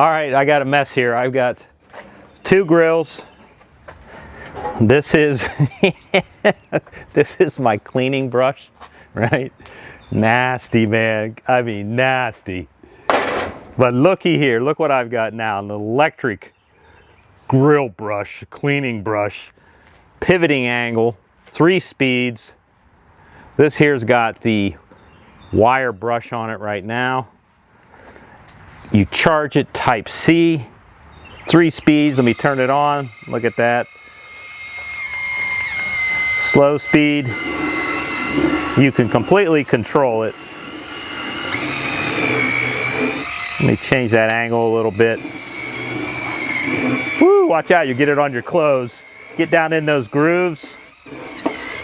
All right, I got a mess here. I've got 2 grills. This is this is my cleaning brush, right? Nasty, man. I mean, nasty. But looky here, look what I've got now, an electric grill brush, cleaning brush, pivoting angle, 3 speeds. This here's got the wire brush on it right now. You charge it type C, 3 speeds. Let me turn it on. Look at that. Slow speed. You can completely control it. Let me change that angle a little bit. Woo, watch out, you get it on your clothes. Get down in those grooves.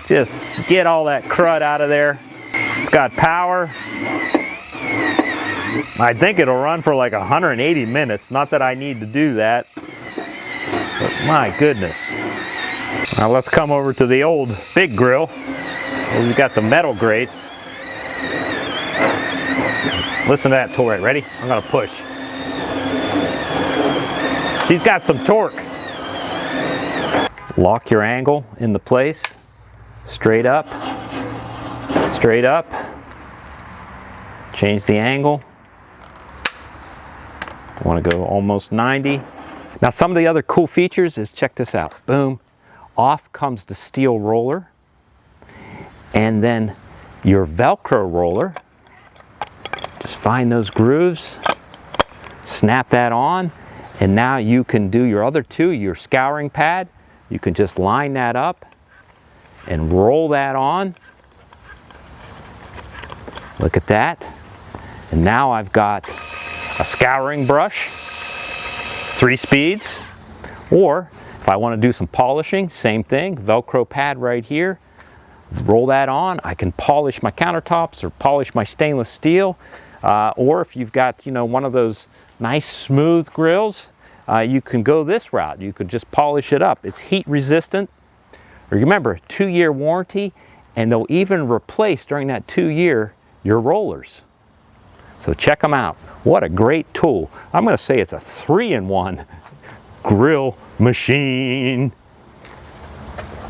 Just get all that crud out of there. It's got power. I think it'll run for like 180 minutes. Not that I need to do that, but my goodness. Now let's come over to the old big grill. We've got the metal grates. Listen to that torque. Ready? I'm gonna push. She's got some torque. Lock your angle into place. Straight up. Straight up. Change the angle. I want to go almost 90. Now some of the other cool features is, check this out. Boom. Off comes the steel roller. And then your Velcro roller. Just find those grooves. Snap that on. And now you can do your other 2, your scouring pad. You can just line that up and roll that on. Look at that. And now I've got a scouring brush, 3 speeds. Or if I want to do some polishing, same thing, Velcro pad right here. Roll that on. I can polish my countertops or polish my stainless steel. Or if you've got, you know, one of those nice smooth grills, you can go this route. You could just polish it up. It's heat resistant. Remember, 2-year warranty, and they'll even replace during that 2-year your rollers. So check them out. What a great tool. I'm going to say it's a 3-in-1 grill machine.